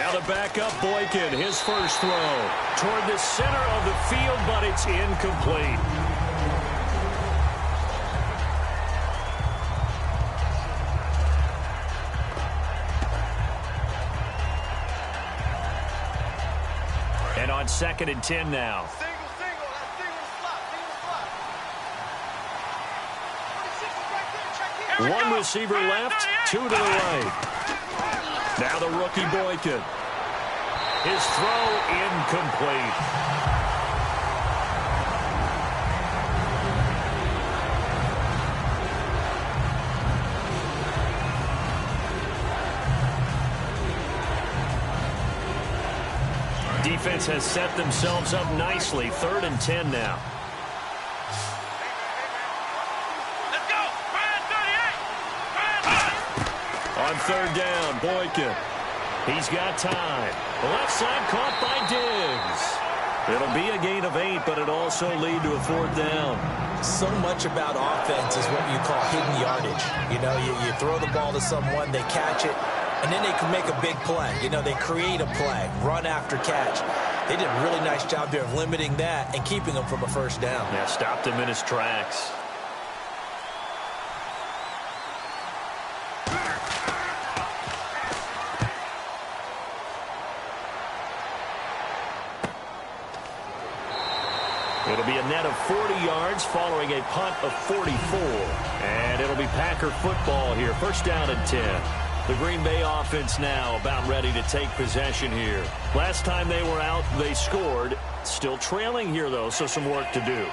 Now the backup Boykin, his first throw toward the center of the field, but it's incomplete. And on 2nd and 10 now. One receiver left, 2 to the right. Now the rookie Boykin. His throw incomplete. Defense has set themselves up nicely. 3rd and 10 now. On 3rd down, Boykin. He's got time. The left side caught by Diggs. It'll be a gain of 8, but it'll also lead to a 4th down. So much about offense is what you call hidden yardage. You know, you throw the ball to someone, they catch it, and then they can make a big play. You know, they create a play, run after catch. They did a really nice job there of limiting that and keeping him from a 1st down. Yeah, stopped him in his tracks. It'll be a net of 40 yards following a punt of 44. And it'll be Packer football here. 1st down and 10. The Green Bay offense now about ready to take possession here. Last time they were out, they scored. Still trailing here, though, so some work to do.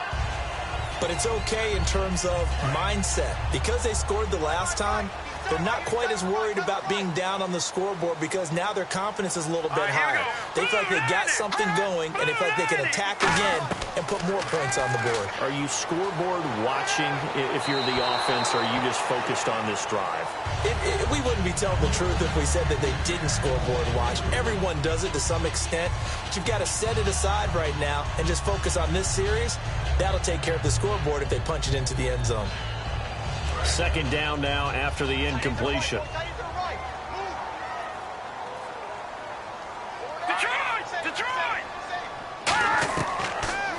But it's okay in terms of mindset. Because they scored the last time, they're not quite as worried about being down on the scoreboard because now their confidence is a little bit higher. They feel like they got something going, and they feel like they can attack again and put more points on the board. Are you scoreboard watching if you're the offense, or are you just focused on this drive? We wouldn't be telling the truth if we said that they didn't scoreboard watch. Everyone does it to some extent. But you've got to set it aside right now and just focus on this series. That'll take care of the scoreboard if they punch it into the end zone. 2nd down now after the incompletion.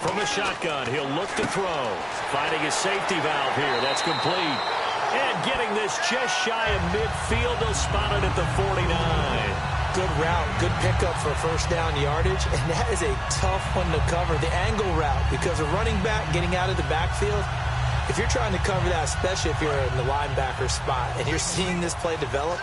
From the shotgun, he'll look to throw. Finding his safety valve here. That's complete. And getting this just shy of midfield. They'll spot it at the 49. Good route, good pickup for 1st down yardage, and that is a tough one to cover. The angle route, because a running back getting out of the backfield, if you're trying to cover that, especially if you're in the linebacker spot and you're seeing this play develop,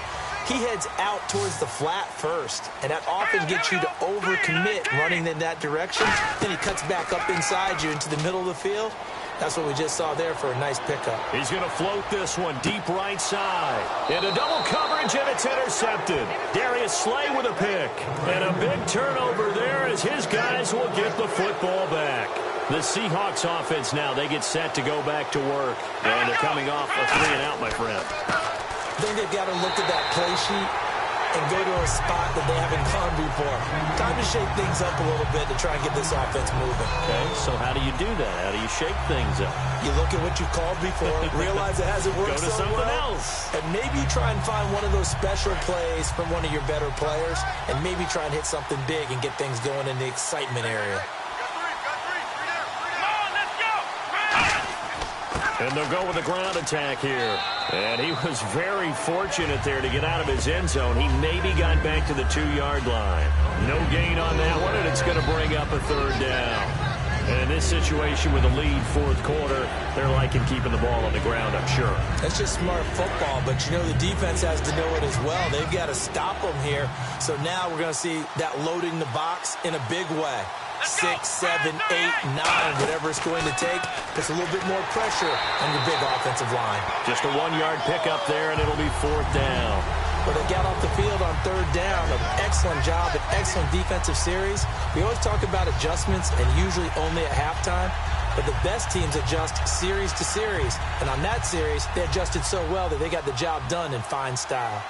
he heads out towards the flat first, and that often gets you to overcommit running in that direction. Then he cuts back up inside you into the middle of the field. That's what we just saw there for a nice pickup. He's going to float this one deep right side. Into double coverage, and it's intercepted. Darius Slay with a pick. And a big turnover there as his guys will get the football back. The Seahawks offense now, they get set to go back to work. And they're coming off a 3-and-out, my friend. I think they've got to look at that play sheet and go to a spot that they haven't gone before. Time to shake things up a little bit to try and get this offense moving. Okay, so how do you do that? How do you shake things up? You look at what you called before, realize it hasn't worked so well. Go to something else. And maybe you try and find one of those special plays from one of your better players, and maybe try and hit something big and get things going in the excitement area. And they'll go with a ground attack here. And he was very fortunate there to get out of his end zone. He maybe got back to the 2-yard line. No gain on that one, and it's going to bring up a 3rd down. And in this situation with a lead 4th quarter, they're liking keeping the ball on the ground, I'm sure. That's just smart football, but you know the defense has to know it as well. They've got to stop them here. So now we're going to see that loading the box in a big way. 6, 7, 8, 9, whatever it's going to take. Puts a little bit more pressure on your big offensive line. Just a 1-yard pickup there, and it'll be 4th down. Well, they got off the field on 3rd down. An excellent job, an excellent defensive series. We always talk about adjustments, and usually only at halftime. But the best teams adjust series to series. And on that series, they adjusted so well that they got the job done in fine style.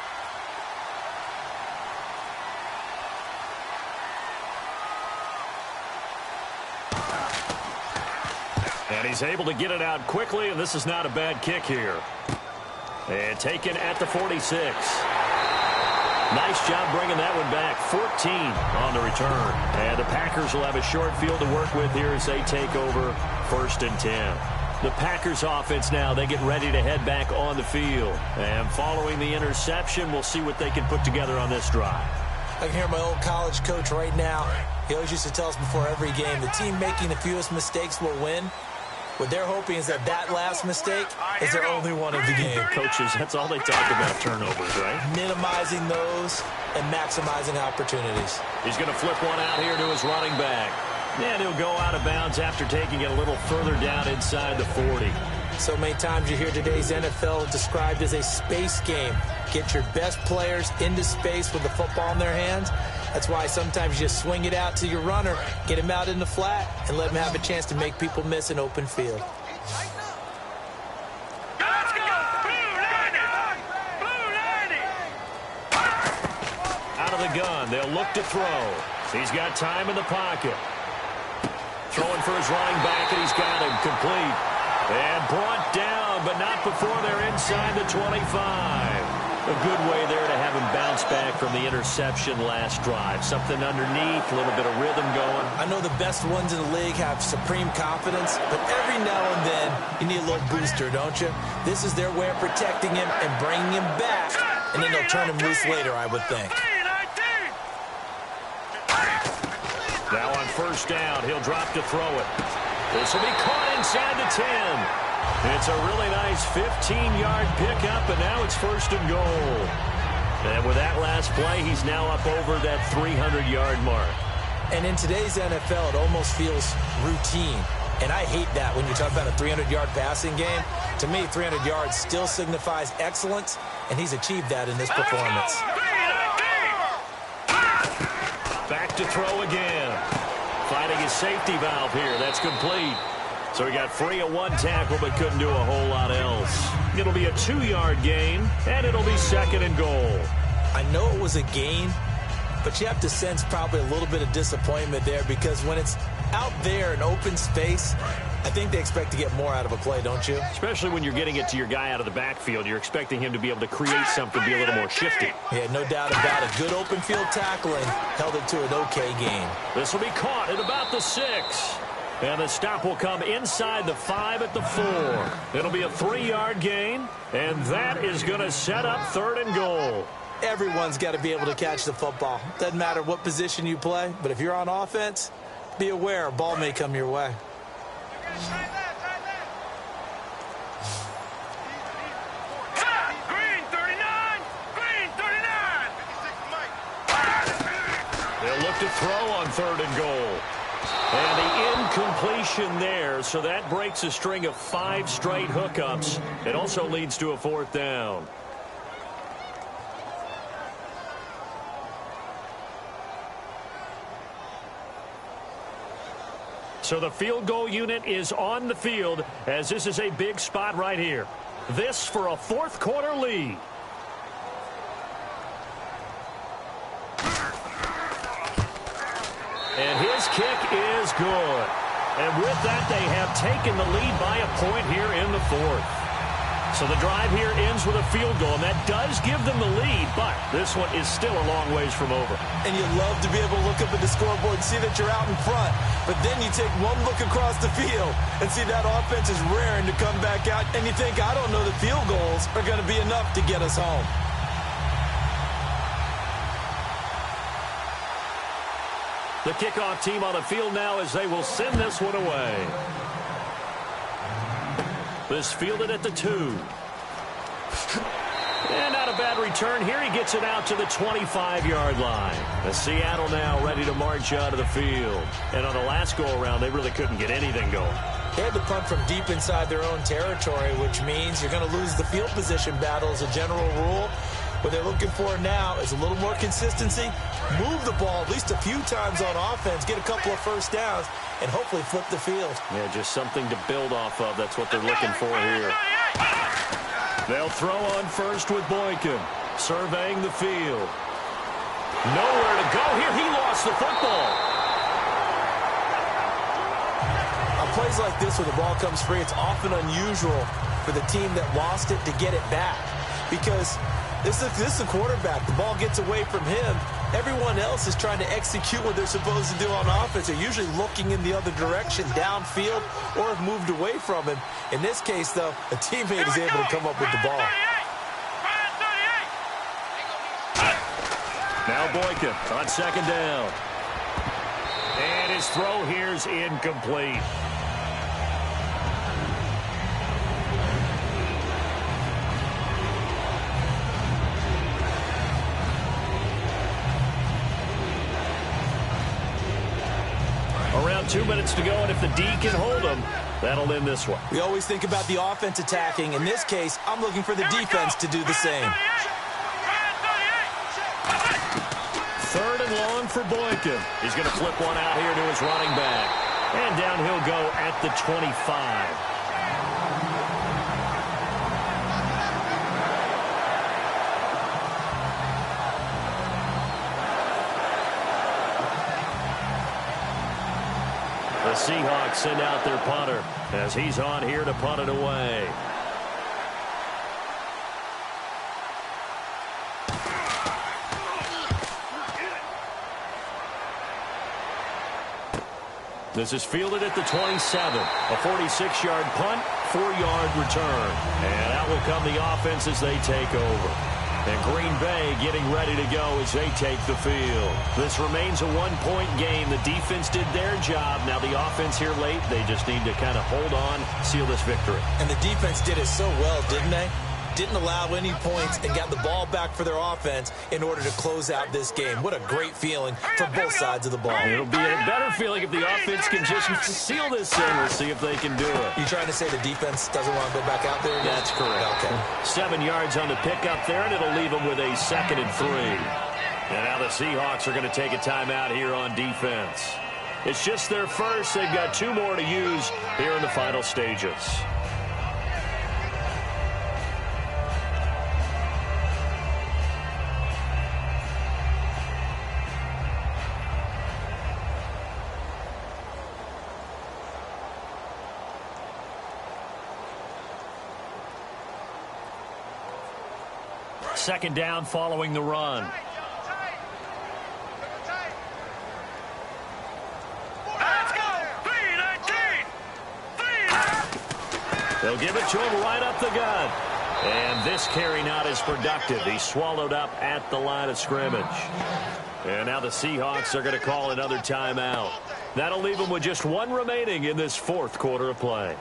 And he's able to get it out quickly, and this is not a bad kick here. And taken at the 46. Nice job bringing that one back. 14 on the return. And the Packers will have a short field to work with here as they take over 1st and 10. The Packers offense now, they get ready to head back on the field. And following the interception, we'll see what they can put together on this drive. I can hear my old college coach right now. He always used to tell us before every game, the team making the fewest mistakes will win. What they're hoping is that last mistake is their only one of the game. Coaches, that's all they talk about, turnovers, right? Minimizing those and maximizing opportunities. He's going to flip one out here to his running back. And he'll go out of bounds after taking it a little further down inside the 40. So many times you hear today's NFL described as a space game. Get your best players into space with the football in their hands. That's why sometimes you just swing it out to your runner, get him out in the flat, and let him have a chance to make people miss an open field. Out of the gun, they'll look to throw. He's got time in the pocket. Throwing for his running back, and he's got him complete. And brought down, but not before they're inside the 25. A good way there to have him bounce back from the interception last drive. Something underneath, a little bit of rhythm going. I know the best ones in the league have supreme confidence, but every now and then you need a little booster, don't you? This is their way of protecting him and bringing him back, and then they'll turn him loose later, I would think. Now on 1st down, he'll drop to throw it. This will be caught inside the 10. It's a really nice 15-yard pickup, and now it's 1st and goal. And with that last play, he's now up over that 300-yard mark. And in today's NFL, it almost feels routine. And I hate that when you talk about a 300-yard passing game. To me, 300 yards still signifies excellence, and he's achieved that in this performance. Back to throw again. Finding his safety valve here. That's complete. So he got free of one tackle, but couldn't do a whole lot else. It'll be a 2-yard gain, and it'll be 2nd and goal. I know it was a gain, but you have to sense probably a little bit of disappointment there because when it's out there in open space, I think they expect to get more out of a play, don't you? Especially when you're getting it to your guy out of the backfield. You're expecting him to be able to create something, be a little more shifty. Yeah, no doubt about it. Good open field tackling held it to an okay gain. This will be caught at about the 6. And the stop will come inside the 5 at the 4. It'll be a 3-yard gain, and that is going to set up 3rd and goal. Everyone's got to be able to catch the football. Doesn't matter what position you play, but if you're on offense, be aware a ball may come your way. They'll look to throw on 3rd and goal. And the incompletion there, so that breaks a string of 5 straight hookups. It also leads to a 4th down. So the field goal unit is on the field as this is a big spot right here. This for a 4th quarter lead. And his kick is good. And with that, they have taken the lead by a point here in the 4th. So the drive here ends with a field goal, and that does give them the lead, but this one is still a long ways from over. And you love to be able to look up at the scoreboard and see that you're out in front, but then you take one look across the field and see that offense is raring to come back out, and you think, I don't know that field goals are going to be enough to get us home. The kickoff team on the field now as they will send this one away. This fielded at the 2. And not a bad return here. He gets it out to the 25-yard line. As Seattle now ready to march out of the field. And on the last go-around, they really couldn't get anything going. They had to punt from deep inside their own territory, which means you're going to lose the field position battle as a general rule. What they're looking for now is a little more consistency, move the ball at least a few times on offense, get a couple of 1st downs, and hopefully flip the field. Yeah, just something to build off of. That's what they're looking for here. They'll throw on 1st with Boykin, surveying the field. Nowhere to go here. He lost the football. On plays like this where the ball comes free, it's often unusual for the team that lost it to get it back because This is the quarterback. The ball gets away from him. Everyone else is trying to execute what they're supposed to do on offense. They're usually looking in the other direction, downfield, or have moved away from him. In this case, though, a teammate is able to come up with the ball. Now Boykin on second down. And his throw here's incomplete. Around 2 minutes to go, and if the D can hold them, that'll end this one. We always think about the offense attacking. In this case, I'm looking for the defense to do the same. Third and long for Boykin. He's going to flip one out here to his running back. And down he'll go at the 25. The Seahawks send out their punter as he's on here to punt it away. This is fielded at the 27. A 46-yard punt, 4-yard return. And out will come the offense as they take over. And Green Bay getting ready to go as they take the field. This remains a one-point game. The defense did their job. Now the offense here late, they just need to kind of hold on, seal this victory. And the defense did it so well, didn't they? Didn't allow any points and got the ball back for their offense in order to close out this game. What a great feeling for both sides of the ball. It'll be a better feeling if the offense can just seal this thing. We'll see if they can do it. You trying to say the defense doesn't want to go back out there again? That's correct. Okay. 7 yards on the pickup there, and it'll leave them with a 2nd and 3. And now the Seahawks are going to take a timeout here on defense. It's just their first. They've got 2 more to use here in the final stages. Second down following the run. They'll give it to him right up the gut. And this carry not as productive. He's swallowed up at the line of scrimmage. And now the Seahawks are going to call another timeout. That'll leave them with just 1 remaining in this 4th quarter of play.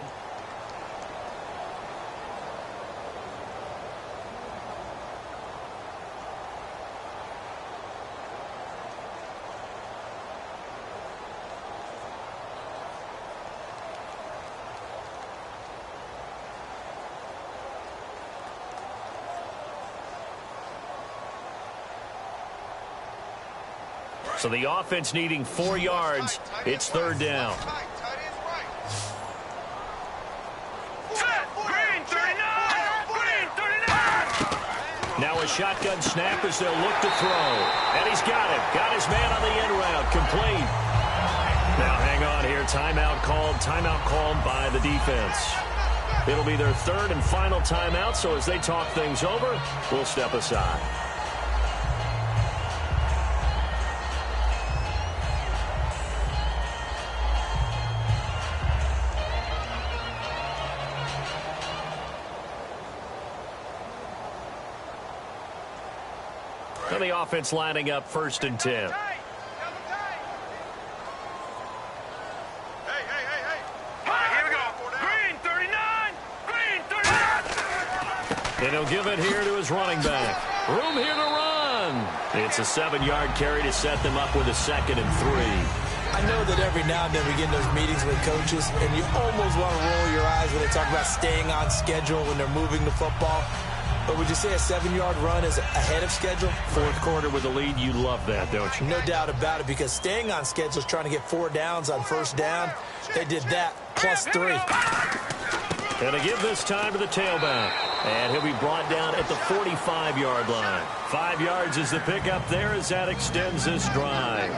So the offense needing 4 yards. It's 3rd down. Now a shotgun snap as they'll look to throw. And he's got it. Got his man on the end route. Complete. Now hang on here. Timeout called by the defense. It'll be their 3rd and final timeout. So as they talk things over, we'll step aside. And the offense lining up 1st and 10. And he'll give it here to his running back. Room here to run. It's a 7-yard carry to set them up with a 2nd and 3. I know that every now and then we get in those meetings with coaches, and you almost want to roll your eyes when they talk about staying on schedule when they're moving the football. But would you say a 7-yard run is ahead of schedule? 4th quarter with a lead, you love that, don't you? No doubt about it, because staying on schedule is trying to get 4 downs on 1st down. They did that, plus 3. And to give this time to the tailback. And he'll be brought down at the 45-yard line. 5 yards is the pickup there as that extends this drive.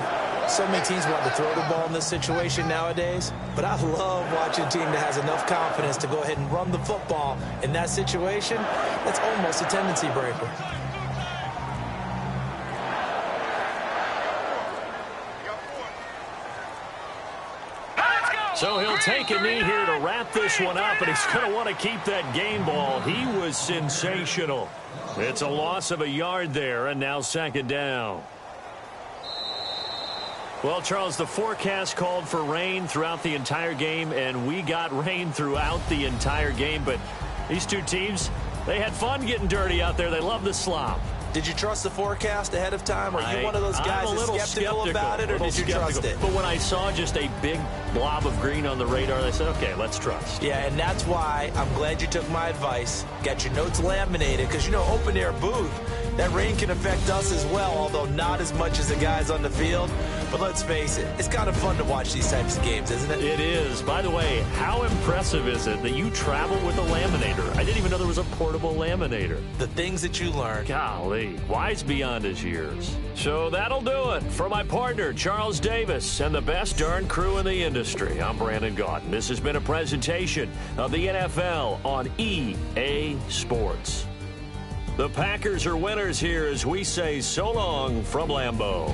So many teams want to throw the ball in this situation nowadays, but I love watching a team that has enough confidence to go ahead and run the football in that situation. That's almost a tendency breaker. So he'll take a knee here to wrap this one up, and he's going to want to keep that game ball. He was sensational. It's a loss of a yard there, and now second down. Well, Charles, the forecast called for rain throughout the entire game, and we got rain throughout the entire game. But these two teams, they had fun getting dirty out there. They love the slop. Did you trust the forecast ahead of time? Are you one of those guys that's skeptical about it, or did you trust it? But when I saw just a big blob of green on the radar, I said, okay, let's trust. Yeah, and that's why I'm glad you took my advice. Got your notes laminated, because, you know, open-air booth, that rain can affect us as well, although not as much as the guys on the field. But let's face it, it's kind of fun to watch these types of games, isn't it? It is. By the way, how impressive is it that you travel with a laminator? I didn't even know there was a portable laminator. The things that you learn. Golly, wise beyond his years. So that'll do it. For my partner, Charles Davis, and the best darn crew in the industry, I'm Brandon Gaudin. This has been a presentation of the NFL on EA Sports. The Packers are winners here as we say so long from Lambeau.